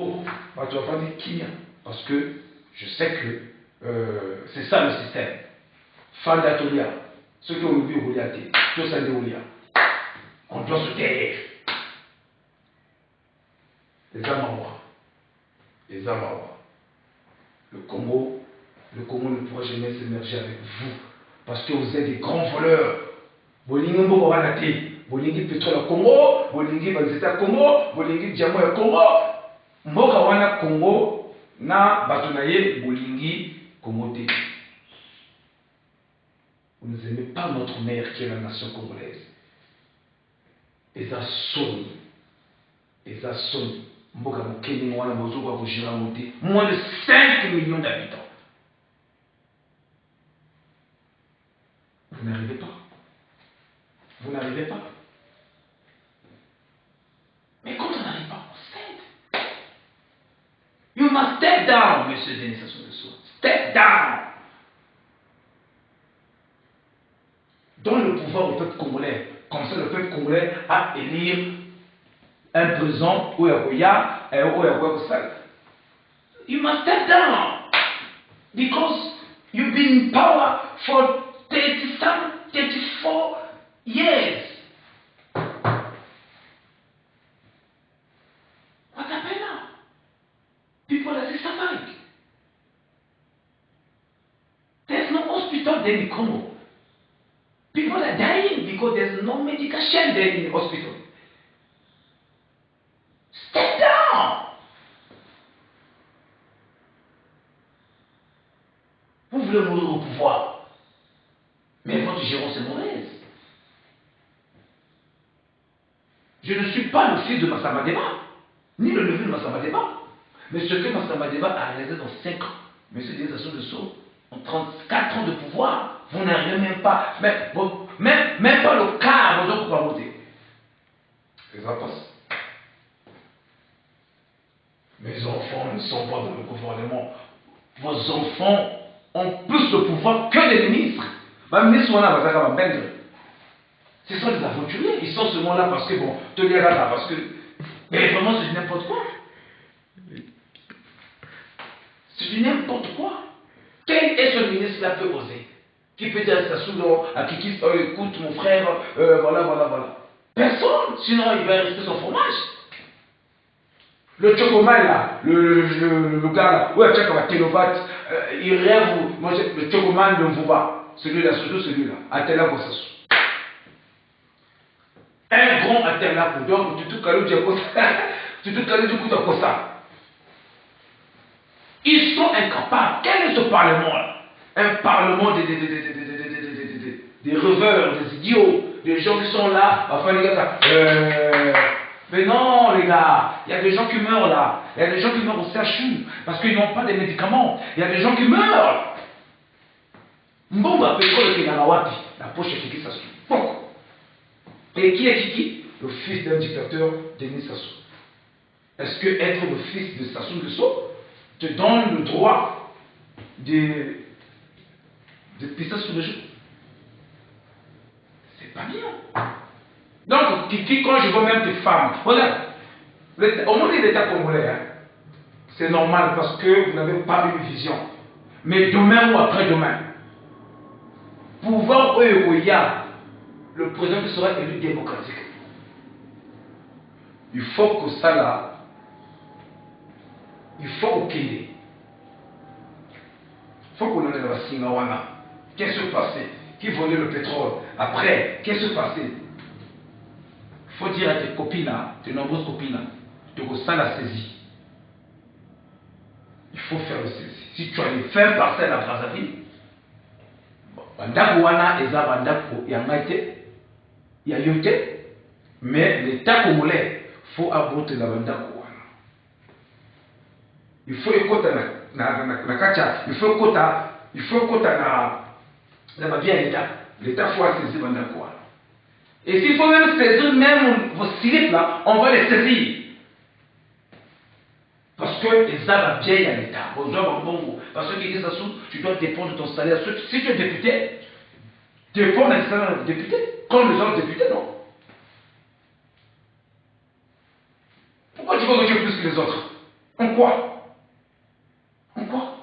Oh, bah, tu vas pas dire Kenya. Parce que je sais que c'est ça le système. Fandatolia. Ceux qui ont oublié Goliath, tout ça dit on doit se taire. Les Amawa. Les Amawa. Le Congo ne pourra jamais s'émerger avec vous. Parce que vous êtes des grands voleurs. Bolingi Mboko Wanati. Bolingi pétrole Congo. Bolingi Banzeta Congo. Bolingi Diamant Congo. Mboka Wana Congo. Na Batunaye Bolingi Congo T. Vous n'aimez pas notre mère qui est la nation congolaise. Et ça sonne. Et ça sonne. Mboka Mokeni Wana Mozoba Vojira Monté. Moins de 5 millions d'habitants. Vous n'arrivez pas. Vous n'arrivez pas. Mais quand on n'arrive pas, on cède. You must step down, monsieur Denis Sassou Nguesso. Step down. Donne le pouvoir au peuple congolais. Comme ça, le peuple congolais a élire un président ou un goya et ou un goya. You must step down. Because you've been in power for 34 years. What happened now? People are suffering. There's no hospital there in Congo. People are dying because there's no medication there in the hospital. Step down. Vous voulez mourir au pouvoir. Mais votre gérance est mauvaise. Je ne suis pas le fils de Massamba Deba, ni le neveu de Massamba Deba. Mais ce que Massamba Deba a réalisé dans 5 ans, M. Denis Sassou Nguesso, en 34 ans de pouvoir, vous n'arrivez même pas, même pas le quart de votre voter. Et ça passe. Mes enfants ne sont pas dans le gouvernement. Vos enfants ont plus de pouvoir que les ministres. Ma ministre, ce sont des aventuriers. Ils sont seulement là parce que, bon, te dire là, parce que. Mais vraiment, c'est du n'importe quoi. C'est du n'importe quoi. Quel est ce ministre qui a peut oser? Qui peut dire à Sassou, à Kiki, écoute mon frère, voilà. Personne. Sinon, il va rester son fromage. Le Chocoman là, le gars là, ouais, check ma Télopat, il rêve, moi, le Chocoman ne vous pas. Celui-là, surtout celui-là, Atela Kossasu. Un grand Atela pour donc, tu tout calou du Kossa. Ils sont incapables. Quel est ce parlement là? Un parlement des rêveurs, des idiots, des gens qui sont là, enfin les gars, mais non, les gars, il y a des gens qui meurent là. Il y a des gens qui meurent au CHU parce qu'ils n'ont pas de médicaments. Il y a des gens qui meurent. Mbonga pétrole qui est dans la wapi. La poche est Kiki Sassou. Bon. Et qui est Kiki? Le fils d'un dictateur, Denis Sassou. Est-ce que être le fils de Sassou Nguesso te donne le droit de pisser sur le jeu? C'est pas bien. Donc, Kiki, quand je vois même tes femmes, regarde, au moins l'État congolais, hein, c'est normal parce que vous n'avez pas une vision. Mais demain ou après-demain, pouvoir il y a le président qui sera élu démocratique. Il faut que ça là, il faut qu'il y ait. Il faut qu'on ait la Singawana. Qu'est-ce qui se passait? Qui volait le pétrole? Après, qu'est-ce qui se passait? Il faut dire à tes copines, tes nombreuses copines, de ça la saisie. Il faut faire le saisie. Si tu as les 20 parcelles à Brazzaville, Bandako wana eza bandako ya maite, ya yote, mais l'État congolais faut aborder la bandako wana. Il faut écouter na kacha, il faut écouter na bien l'État. L'État faut saisir bandako wana. Et s'il faut même saisir même vos slips là, on va les saisir. Parce que les arbres bien à l'État. Parce que tu dois dépendre de ton salaire. Si tu es député, dépends d'un salaire de député. Comme les autres députés, non. Pourquoi tu veux que tu es plus que les autres? En quoi? En quoi?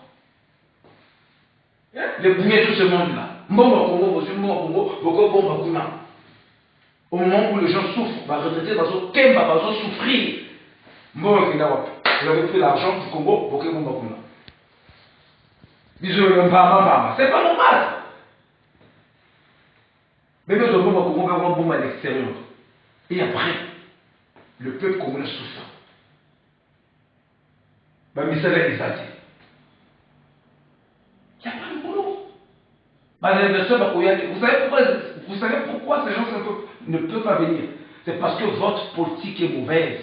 Les bouillets de ce monde-là. Mbongo Congo, Mbongo Congo, Boko Bomba Kuna. Au moment où les gens souffrent, va retraiter, va souffrir. Mbongo Kinawa. Vous avez pris l'argent du Congo, Boko Bomba Kuna. Bisous, c'est pas normal. Mais nous devons Congo, on bombe à l'extérieur. Et après, le peuple congolais souffre. Il n'y a pas de boulot. Vous savez pourquoi ces gens ne peuvent pas venir? C'est parce que votre politique est mauvaise.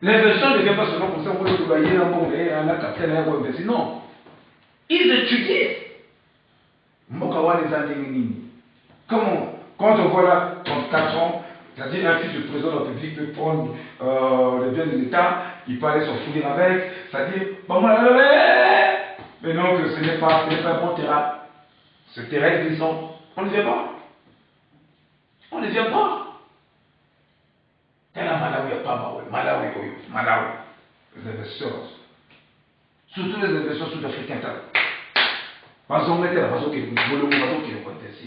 L'inversion ne vient pas seulement comme ça, on peut travailler un bon, un capitaine, un bon investir. Non. Ils étudient. Comment? Quand on voit là 34 ans, c'est-à-dire un fils du président de la République peut prendre les biens de l'État, il peut aller se fouiller avec, c'est-à-dire, mais non, que ce n'est pas un bon terrain. Ce terrain est glissant. On ne vient pas. On ne vient pas. Malawi, il n'y a pas Malawi. Les investisseurs. Surtout les investisseurs sud-africains. Parce qu'on mettait la façon qui nous contestent.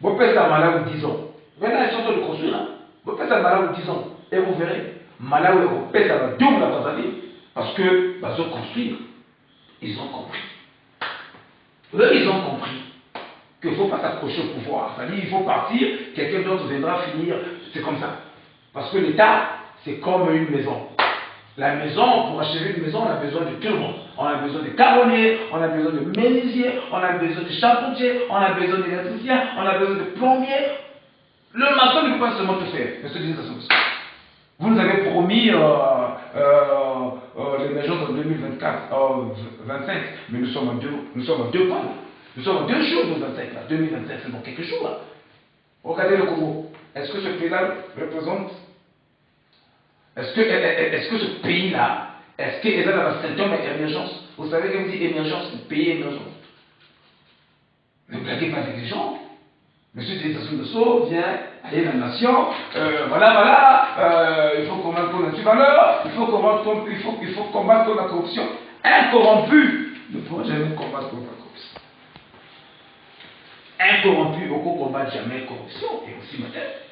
Vous faites ça Malawi 10 ans. Maintenant, ils sont en train de construire. Vous faites ça Malawi 10 ans. Et vous verrez, Malawi, vous faites ça la double la Tanzanie. Parce que, ils ont construit. Ils ont compris. Eux, ils ont compris qu'il ne faut pas s'accrocher au pouvoir. C'est-à-dire, il faut partir, quelqu'un d'autre viendra finir. C'est comme ça. Parce que l'État, c'est comme une maison. La maison, pour achever une maison, on a besoin de tout le monde. On a besoin de carronniers, on a besoin de menuisiers, on a besoin de charpentiers, on a besoin d'électriciens, on a besoin de plombiers. Le maçon ne peut pas seulement tout faire. Vous nous avez promis l'émergence en 2024, 25, mais nous sommes en deux pas. Nous sommes en 2 jours de 25, là. 2025, c'est dans quelques jours. Là. Regardez le Congo. Est-ce que ce pays-là représente... Est-ce que ce pays-là, est-ce qu'il est dans la symptôme d'émergence? Vous savez quand on dit émergence, le pays émergent. Ne blaguez pas avec les gens. Monsieur Sassou Nguesso vient aller dans la nation, il faut combattre notre valeur, il faut combattre la corruption. Un corrompu ne pourra jamais combattre contre la corruption. Un corrompu ne combat jamais la corruption, et aussi ma tête.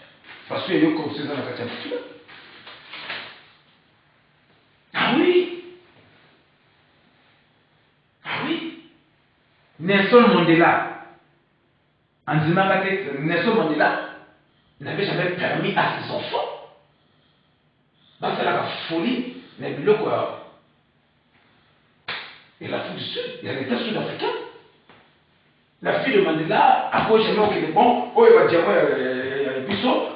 Parce qu'il y a une corruption dans la catégorie. Ah oui! Ah oui! Nelson Mandela, Nelson Mandela n'avait jamais permis à ses enfants. C'est la folie, mais le quoi. Et l'Afrique du Sud, il y a l'État sud-africain. La fille de Mandela, à quoi jamais qu'il est bon, il va dire,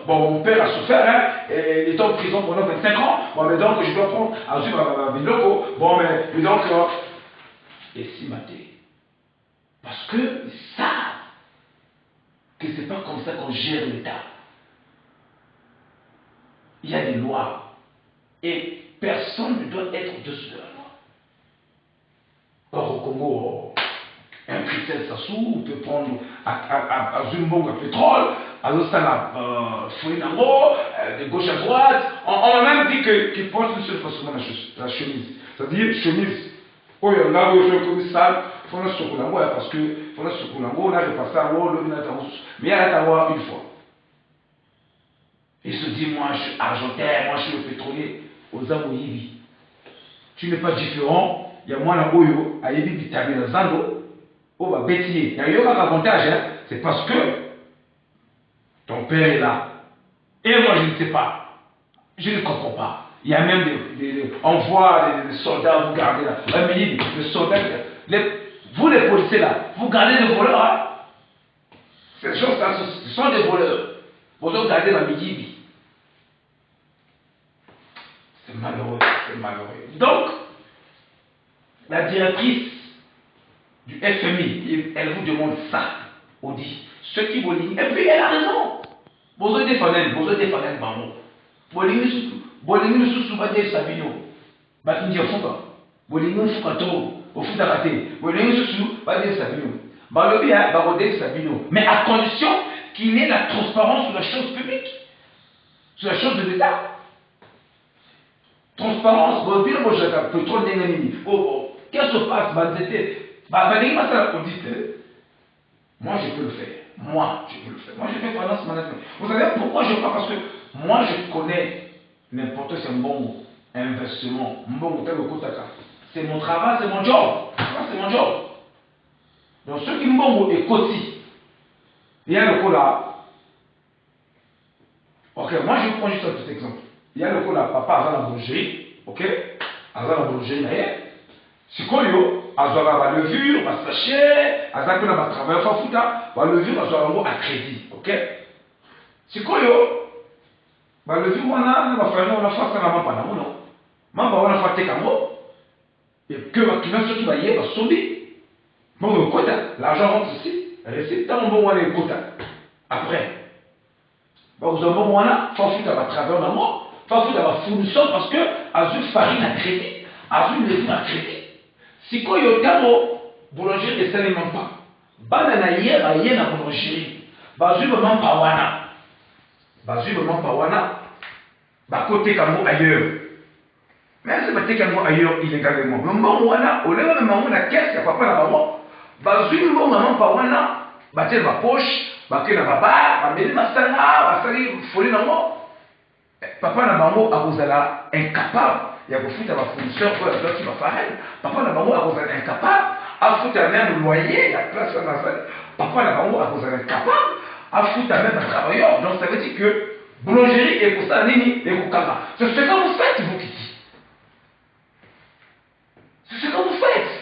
bon, mon père a souffert, hein, et il est en prison pendant 25 ans, bon, mais donc je dois prendre à suivre ma locaux, bon, mais donc, et si maté, parce qu'ils savent que c'est pas comme ça qu'on gère l'État. Il y a des lois, et personne ne doit être au-dessus de la loi. Or, au Congo, un Christian Sassou peut prendre à Zumbong un pétrole, à l'Ostana, de gauche à droite. On m'a même dit qu'il porte une seule façon la chemise. C'est-à-dire, chemise. Oh, il y en a où je comme ça, il faut se couler parce que, il faut se couler, là, je passe à l'eau, mais il y a la une fois. Il se dit, moi, je suis argentin, moi, je suis le pétrolier. Aux Amoyibi. Tu n'es pas différent. Il y a moi, la Oyo, à Yebi, Bitabi, la Zando. Oh, bah, bêtier. Il y a un avantage, hein. C'est parce que ton père est là. Et moi, je ne sais pas. Je ne comprends pas. Il y a même on voit des soldats, vous gardez là. Les soldats, vous les policiers là, vous gardez des voleurs, hein. Ces gens-là, ce sont des voleurs. Vous devez garder la Miyibi. C'est malheureux, c'est malheureux. Donc, la directrice du FMI, elle vous demande ça, Audi. Ce qui vous dit, et puis elle a raison. Vous avez des fanels, bambou. Vous avez des sous-soubadés, Sabino. Batindia Fouka. Vous avez des Foukato, au Foutarate. Vous avez des sous-soubadés, Sabino. Balobia, Barodé, Sabino. Mais à condition qu'il y ait la transparence sur la chose publique, sur la chose de l'État. transparence, bon, bien, moi, j'ai un pétrole, qu'est-ce qui se passe, moi, je peux le faire. Moi, je peux le faire. Moi, je fais finance management. Vous savez pourquoi je parle? Parce que moi, je connais n'importe c'est un bon investissement. C'est mon travail, c'est mon job. C'est mon job. Donc, ceux qui m'ont écouté, il y a le coup là. Ok, moi, je prends juste un petit exemple. Il y a le coup là, papa a la boulangerie. Ok? A la boulangerie, sikoyo azwaka balevure basachet aza mpe na batravailleur fafuta balevure azwaka yango à crédit. Ok, sikoyo balevure wana na bafamille wana fasala mapa nango no mapa wana fateka yango ke bakina soki baye basombi mbongo ekota, l'argent rentre ici, recette ntango mbongo wana ekota après bakozwa mbongo wana fafuta batravailleur nango fafuta bafournisseur parce que azwi farine à crédit azwi levure à crédit. Sikoyo tamo boulangerie esali même pas bana na ye baye na boulangerie bazwi vraiment pas wana bazwi vraiment pas wana bakoteka yango ailleurs même si bateka yango ailleurs illégalement mbongo wana olenga mema yango na caisse ya papa na bango bazwi mbongo vraiment pas wana batie na bapoche bakei na babar bameli masanga basali foli nango papa na bango akozala incapable ya kofuta bafournisseur oyo azwaki bafarine papa na bango akozala incapable afuta même loyer ya place wana azali papa na bango akozala incapable afuta même batravailleur. Donc ça veut dire que boulangerie ekosala nini ekokanga. C'est ce que vous faites vous Kiki, c'est ce que vous faites.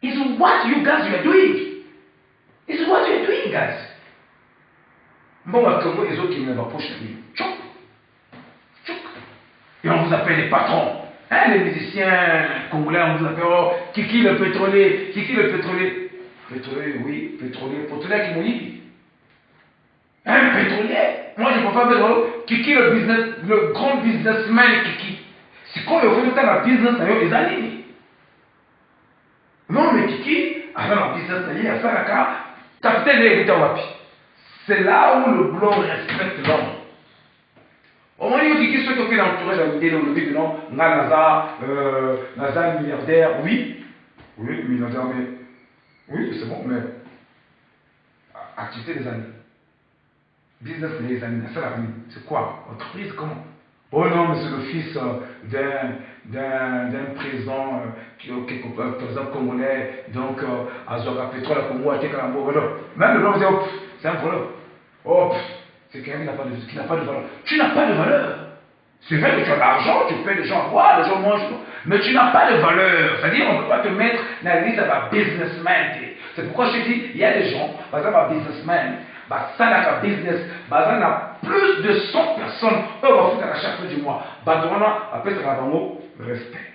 It's what you guys are doing. It's what you're doing guys. Mbongo akongo ezokimela bapoche na bino tchok tchok et on vous appelle les patrons, hein, les musiciens congolais, on vous appelle oh, Kiki le pétrolier, Kiki le pétrolier, pétrolier oui, pétrolier qui mouille, un pétrolier. Moi je ne peux pas dire oh, Kiki le business, le grand businessman Kiki. C'est quoi le fait de la business na yo ezali non mais Kiki avant la business na ye asalaka capitaine de wapi. C'est là où le blanc respecte l'homme. Au moment où Kiki souhaite qu'il entourage la idée, le but non, Naza milliardaire, oui, milliardaire, mais oui, c'est bon, mais activité des années, business des années, c'est quoi? Entreprise, comment? Oh non, mais c'est le fils d'un président, président congolais, donc à Zoga Pétrole, à Congo, à Tekalambo, même le blanc disait, oh, c'est un voleur. Oh, c'est quelqu'un qui n'a pas de valeur. Tu n'as pas de valeur. C'est vrai que tu as de l'argent, tu payes les gens à boire, les gens mangent, mais tu n'as pas de valeur. C'est-à-dire, on ne peut pas te mettre dans la liste de businessman. C'est pourquoi je te dis, il y a des gens, par exemple, businessman, ça n'a business, ça n'a plus de 100 personnes, eux vont foutre à chaque fin du mois. On appelle ça le respect.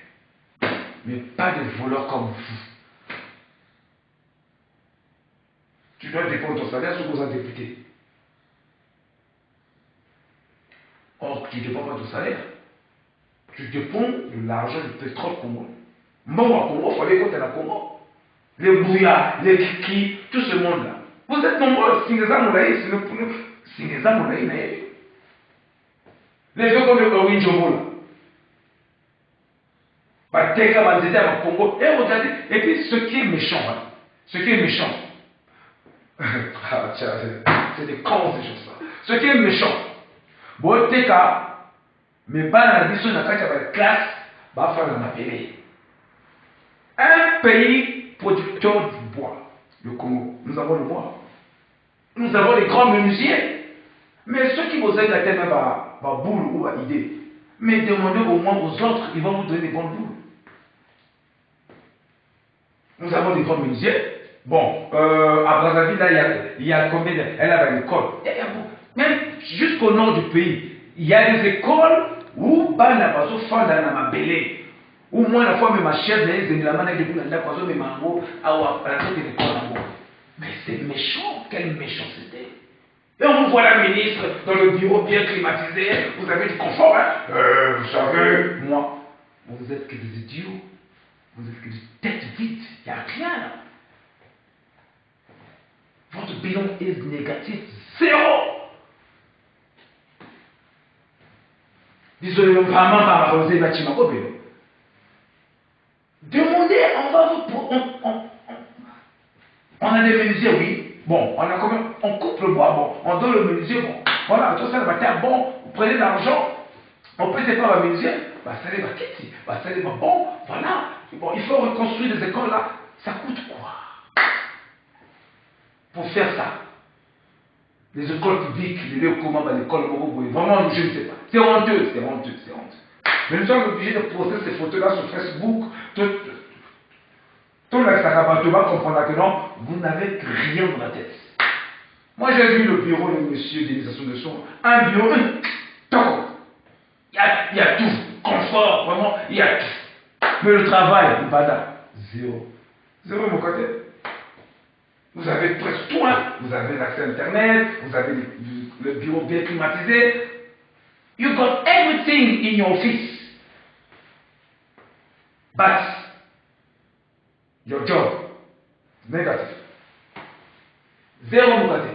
Mais pas de voleurs comme vous. Tu dois dépendre de ton salaire sur vos députés. Or, tu ne dépends pas de ton salaire. Tu dépends de l'argent du pétrole congolais. Moi, au Congo, il fallait compter la Congo. Les Bouya, les Kiki, tout ce monde-là. Vous êtes nombreux. Singeza Moulaï, c'est le poulet. Singeza Moulaï, mais. Les gens comme le Orin Jomo, là. Teka, Manzeta, au Congo. Et regardez. Et puis, ce qui est méchant, hein, ce qui est méchant. C'est des cons, ces choses-là. Ce qui est méchant. Bon, Teka, mais pas dans la mission de la classe, va faire la mapélé. Un pays producteur du bois, le Congo. Nous avons le bois. Nous avons les grands menuisiers. Mais ceux qui vous aident à tellement par boule ou à idée, mais demandez au moins aux autres, ils vont vous donner des bonnes boules. Nous avons des grands menuisiers. Bon, à Brazzaville, là, il y a combien elle a l'école. Même jusqu'au nord du pays, il y a des écoles où Bana Bazo Fanda na Mabélé. Ou moins la fois, même ma chef, la manette de Boulanda, Bazo, mais Mango, à la tête de l'école. Mais c'est méchant, quelle méchanceté. Et on voit la ministre dans le bureau bien climatisé, vous avez du confort, hein. Vous savez, moi, vous êtes que des idiots, vous êtes que des têtes vides, il n'y a rien là. Votre bilan est négatif, zéro. Désolé, on va vous demandez, on a des menuisiers, oui. Bon, on a quand même, on coupe le bois, bon, on donne le menuisier, bon. Voilà, tout ça, le matin, bon, vous prenez de l'argent, on peut séparer le menuisier, bah ça va quitter, bah ça va bon, voilà. Bon, il faut reconstruire des écoles là, ça coûte quoi? Pour faire ça. Les écoles publiques, les comment, l'école, vraiment, je ne sais pas. C'est honteux, c'est honteux, c'est honteux. Mais nous sommes obligés de poster ces photos-là sur Facebook. Tout le Sakabatoma comprendra que non, vous n'avez rien dans la tête. Moi, j'ai vu le bureau de monsieur d'utilisation de son. Un bureau, il y a tout. Confort, vraiment, il y a tout. Mais le travail, il va là. Zéro. Zéro de mon côté. Vous avez presque tout, hein. Vous avez l'accès à Internet, vous avez le bureau bien climatisé. You got everything in your office. But your job, négatif. Zéro mon côté.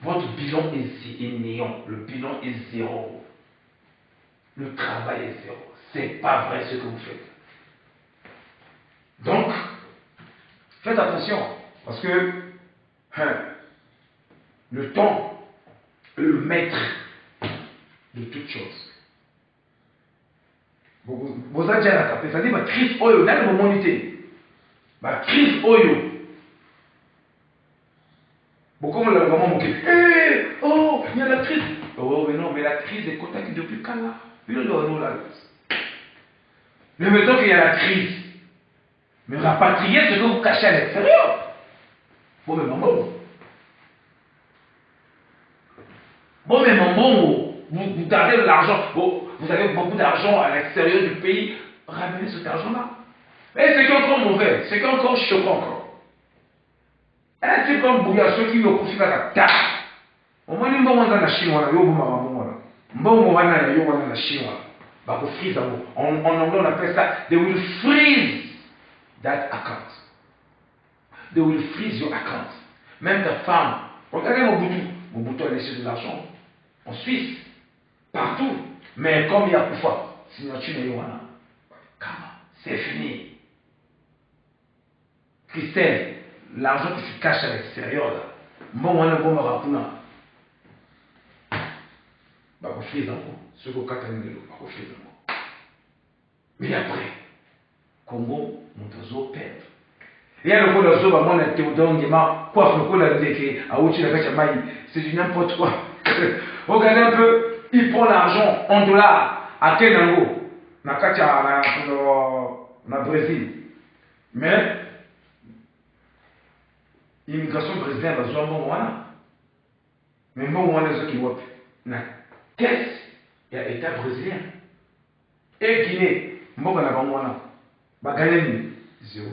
Votre bilan est néant. Le bilan est zéro. Le travail est zéro. C'est pas vrai ce que vous faites. Donc, faites attention. Parce que le temps est le maître de toutes choses. Vous avez déjà tapé. Ça dit ma crise oyo. Dans le moment unité. Ma crise oyo. Beaucoup de gens m'ont dit, oh, il y a la crise. Oh, mais non, mais la crise est contactée depuis quand là? Mais mettons qu'il y a la crise. Mais rapatrier ce que vous cachez à l'extérieur. Bon, mais maman. Bon, mais maman, vous gardez de l'argent. Vous avez beaucoup d'argent à l'extérieur du pays. Ramenez cet argent-là. Et c'est encore mauvais. C'est encore choquant encore. Un type comme Bouya, ceux qui ont confié à la au moins, nous avons la Chine, on a eu au moment. Bon, on a eu la Chine. En anglais, on appelle ça they will freeze that account. They will freeze your account. Même ta femme, regardez Mobutu a laissé de l'argent en Suisse, partout. Mais comme il y a Koufa, signature de Yohana, c'est fini. Christelle, l'argent que tu caches à l'extérieur, là, bon, on a bon rapuna. Bah, vous faites encore. Ce que vous avez de l'eau, vous faites encore. Mais après, Congo, nous devons perdre. Et à l'école de Zoba, moi, on a été au Dongema, quoi, le coup, la déquée, à Ouchi, la Kachamaï, c'est du n'importe quoi. Regardez un peu, il prend l'argent en dollars à Kenango, na Kacha, na Brésil. Mais, l'immigration brésilienne va jouer un bon moment. Mais bon moment, les autres qui voient. Qu'est-ce qu'il y a État brésilien? Et Guinée, bon, on a bon moment. Bagayeni, zéro.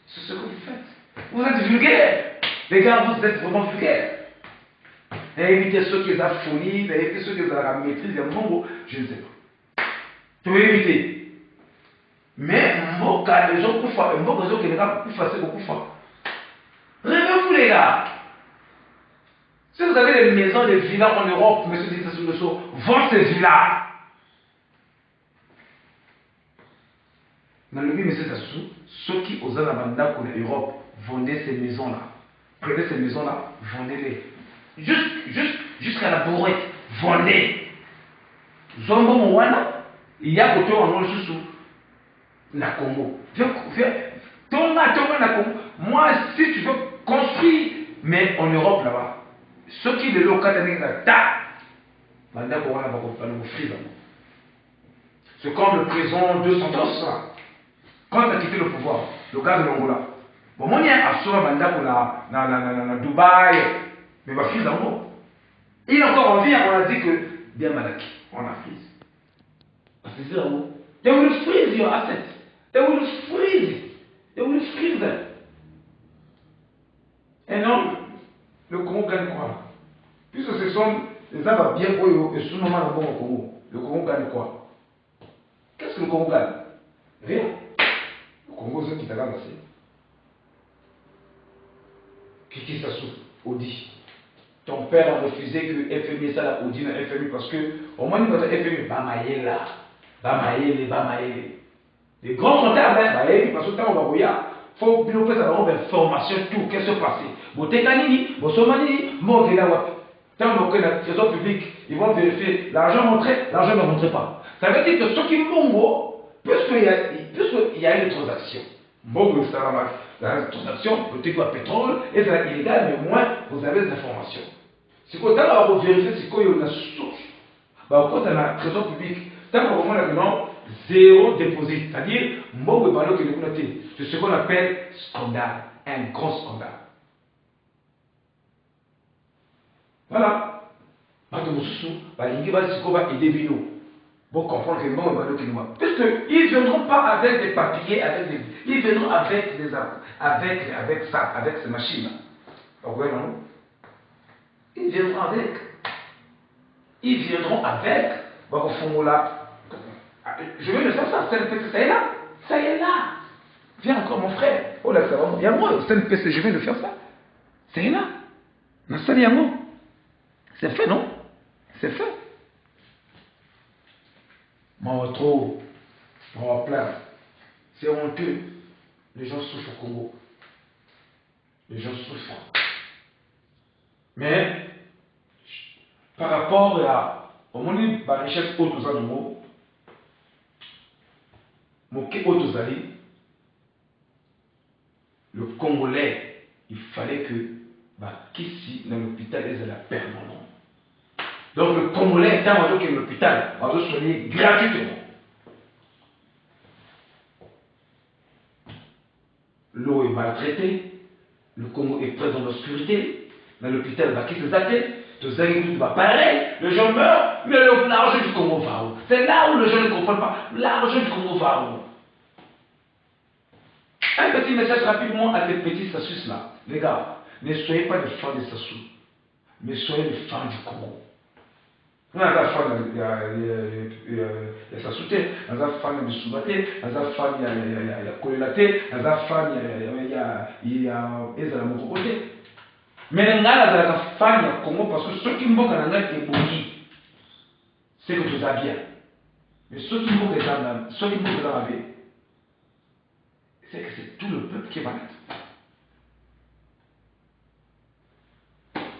C'est ce que vous faites. Vous êtes vulgaires. Les gars, vous êtes vraiment vulgaires. Évitez ceux qui ont la folie, évitez ceux qui ont la maîtrise, je ne sais pas. Tu veux éviter. Mais, les gens qui font, les gens qui font, beaucoup font. Réveillez-vous, les gars. Si vous avez des maisons, des villas en Europe, monsieur Dissasou, vendez ces villas. Dans le but, monsieur Dissasou, ceux qui osent la banda pour l'Europe, vendez ces maisons-là. Prenez ces maisons-là, vendez-les. Jusqu'à la bourrette, vendez. Zombo Mouana, il y a côté en sous na Congo. Thomas na Congo. Moi, si tu veux construire, mais en Europe là-bas, ceux qui le locaux c'est comme le président de Santos, quand il a quitté le pouvoir, le gars de l'Angola. Bon, moi, il y a un absurde mandat pour la Dubaï, mais ma fille d'Angola. Il a encore envie, on a dit que bien Malaki, on a freeze. C'est ça, they will freeze your assets. They will freeze it. They will freeze them. Et non, le Congo gagne quoi? Puisque ce sont les arbres bien oyo et sous-nomment au Congo. Le Congo gagne quoi? Qu'est-ce que le Congo gagne? Rien. Le Congo, c'est qui t'a lancé. Qui s'assout? Audi. Ton père a refusé que FMI ça la audit dans FMI parce que au moins il va FMI Bamaïle. Les grands comptables, parce que quand on va voir, il faut bien faire une formation tout qu'est-ce qui se passe. Botekanini, Bosomani, Mogela. Tant que le trésor public, ils vont vérifier l'argent montré, l'argent ne montrait pas. Ça veut dire que ceux qui m'ont puisqu'il y a une transaction. Bon, la transaction, peut-être pas pétrole, et c'est illégal, mais au moins vous avez des informations. Si vous avez vérifié si vous avez une source, quand on a un trésor public, tant qu'on a non, zéro déposé. C'est-à-dire, c'est ce qu'on appelle scandale, un grand scandale. Voilà. Parce qu'ils ne viendront pas avec des papiers, ils viendront avec ça, avec ces machines-là. Vous voyez, non? Ils viendront avec. Ils viendront avec. Je vais le faire ça. Ça est là. Ça y est là. Viens encore, mon frère. Oh là, ça va. Il y a moi, CNPC, je vais le faire ça. Ça y est là. C'est fait, non? C'est fait. Moi, trop. Moi, plein. C'est honteux. Les gens souffrent au Congo. Les gens souffrent. Mais, par rapport à au moins la richesse haute aux animaux, le Congolais, il fallait que qu'ici, dans l'hôpital, ils aient la permanence. Donc le Congolais, tant que l'hôpital, on doit soigner gratuitement. L'eau est maltraitée, le Congo est présent dans l'obscurité, dans l'hôpital, va quitter les athées, tous agriculteurs va pareil, les gens meurent, mais l'argent du Congo va où? C'est là où les gens ne comprennent pas. L'argent du Congo va où? Un petit message rapidement à ces petits Sassus là. Les gars, ne soyez pas des fans de Sassou, mais soyez des fans du Congo. Nous avons des fans de Sassouté, nous avons des fans de Soubaté, nous avons des fans de Kolelaté, nous avons des fans de Mokokoté. Mais nous avons des fans du Congo parce que ceux qui me voient dans le Congo, c'est que tout va bien. Mais ceux qui me voient dans la vie, c'est que c'est tout le peuple qui va être.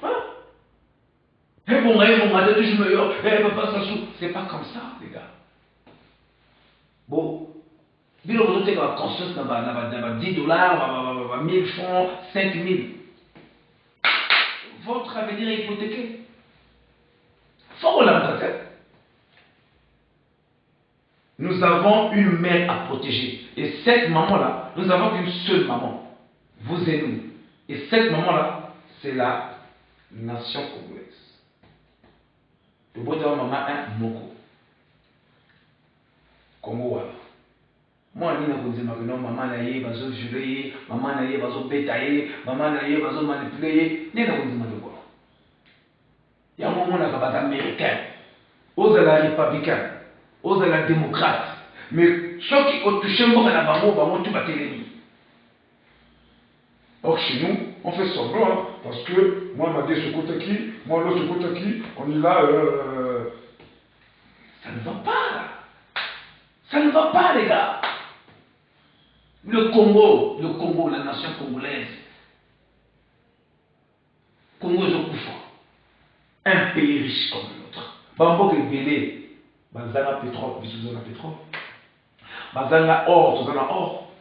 Voilà. Et bon, je meilleur, papa Sassou. C'est pas comme ça, les gars. Bon, si vous avez la conscience dans 10 dollars, 1000 francs, 5000, votre avenir est hypothéqué. Faut qu'on la tête. Nous avons une mère à protéger. Et cette maman-là, nous avons qu'une seule maman. Vous et nous. Et cette maman-là, c'est la nation congolaise. Le beau d'avoir maman un moko. Congo, voilà. Moi, je ne dis pas que non, maman n'a pas violé, maman n'a pas bétaillé, maman n'a pas manipulé. Je ne dis pas quoi. Il y a un moment où on a des Américains, aux républicains, aux démocrates. Mais ceux qui ont touché le monde, tout va téléviser. Or, chez nous, on fait semblant, parce que moi, je m'a dit ce côté qui, moi, l'autre côté qui, on est là. Ça ne va pas, là. Ça ne va pas, les gars. Le Congo, la nation congolaise. Congo est au Koufa. Un pays riche comme l'autre. Bambo est belé. Bazana pétrole, bisous pétrole. Bazana or, tout ça or.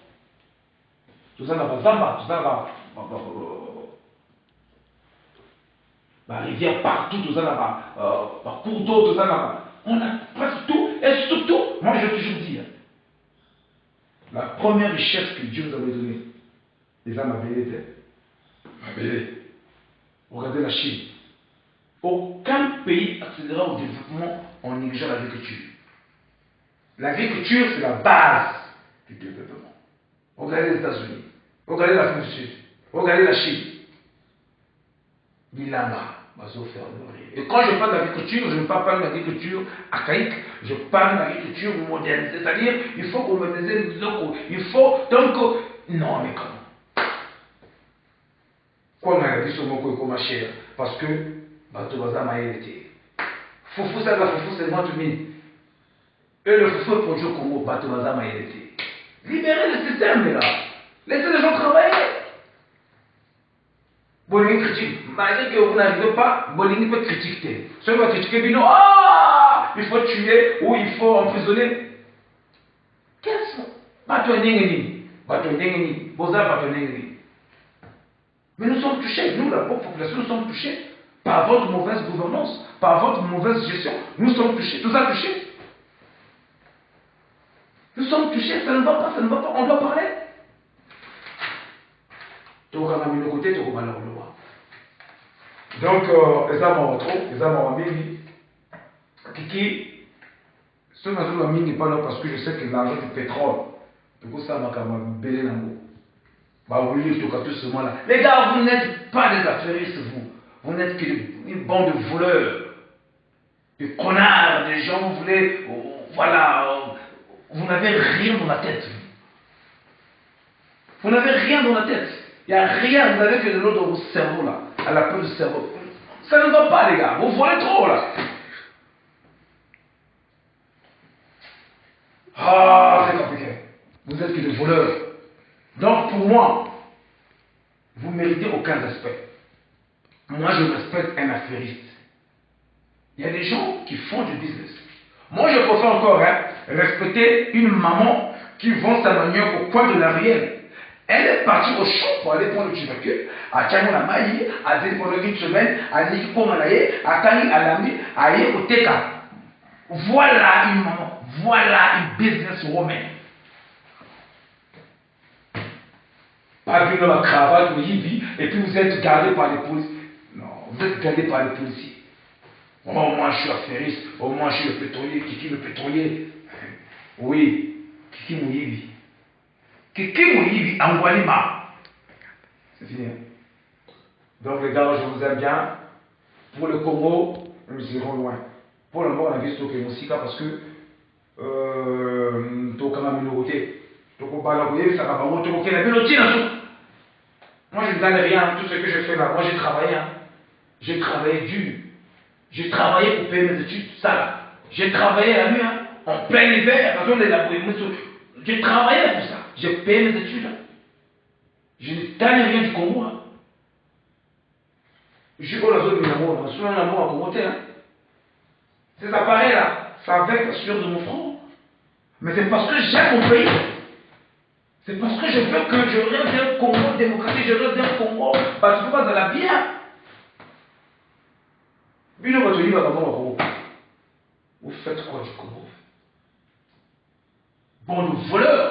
Tout ça bazamba, tout ça rivière partout, tout ça là-bas, cours d'eau, tout ça là-bas. On a presque tout, et surtout, moi je vais toujours dire, la première richesse que Dieu nous avait donnée, les âmes avaient. Regardez la Chine. Aucun pays accédera au développement en négligeant l'agriculture. L'agriculture, c'est la base du développement. Regardez les États-Unis, regardez l'Afrique du Sud, regardez la Chine. Bilama, et quand je parle d'agriculture, je ne parle pas d'agriculture archaïque, je parle d'agriculture moderne. C'est-à-dire, il faut qu'on me dise locaux. Il faut donc. Non, mais comment? Quoi, on a dit sur mon coco, ma chère? parce que bato baza mayele te. Foufou ça va foufou c'est moi tout mis. Et le foufou est produit au Congo, bato baza mayele te. Libérez le système les gars. Laissez les gens travailler. Bolingi critique. Malgré que vous n'arrivez pas, Bolingi peut critiquer. Celui qui va critiquer, Bino, ah, il faut tuer ou il faut emprisonner. Qu'est-ce que mais nous sommes touchés, nous, la pauvre population, nous sommes touchés par votre mauvaise gouvernance, par votre mauvaise gestion. Nous sommes touchés, nous sommes touchés. Nous sommes touchés, ça ne va pas, on doit parler. Donc, on a mis le côté, on va le voir. Donc, les âmes en trop, les âmes en mini. Kiki, ce matin, la mine n'est pas là parce que je sais que l'argent du pétrole, du coup, ça m'a quand même belé dans l'eau. Bah oui, tout ce moment là. Les gars, vous n'êtes pas des affairistes, vous. Vous n'êtes qu'une bande de voleurs, de connards, des gens, vous voulez, voilà, vous n'avez rien dans la tête. Vous n'avez rien dans la tête. Il n'y a rien, vous n'avez que de l'eau dans vos cerveaux là, à la place du cerveau. Ça ne va pas les gars, vous volez trop là. Ah, c'est compliqué. Vous êtes que des voleurs. Donc pour moi, vous ne méritez aucun respect. Moi, je respecte un affairiste. Il y a des gens qui font du business. Moi, je préfère encore respecter une maman qui vend sa manioc au coin de la ruelle. Elle est partie au champ pour aller prendre le tubercule. À Tchamo la maï, à dire pendant une semaine, à dire comment elle est, à Tani, à l'ami, à y au Teka. Voilà une maman. Voilà une businesswoman. Pas vu dans la cravate, et puis vous êtes gardé par les policiers. Non, vous êtes gardé par les policiers. Oh, moi je suis affairiste. Oh, moi je suis le pétrolier. Kiki le pétrolier. Oui, Kiki Mouyibi. Kiki Mouyibi, Angwalima. C'est fini. Donc les gars, je vous aime bien. Pour le Congo, nous irons loin. Pour le moment, on a vu Stocké Moussika parce que Tokama minorité. Toko Balagoye, ça va pas. Toko Kena Biloti, moi je ne gagne rien, tout ce que je fais là. Moi j'ai travaillé. Hein. J'ai travaillé dur. J'ai travaillé pour payer mes études, ça là. J'ai travaillé la nuit, hein, en plein hiver, j'ai travaillé pour ça. J'ai payé mes études. Hein. Je ne gagne rien du Congo. Hein. Je suis dans la zone de l'amour, je suis dans l'amour à Congo. Hein. Ces appareils là, ça va être sur de mon front. Mais c'est parce que j'aime mon pays. C'est parce que je veux que je rêve d'un Congo démocratique, je rêve d'un Congo, parce que ça va bien. Bino Batoli va d'abord au Congo. Vous faites quoi du Congo? Bon, nous voleurs.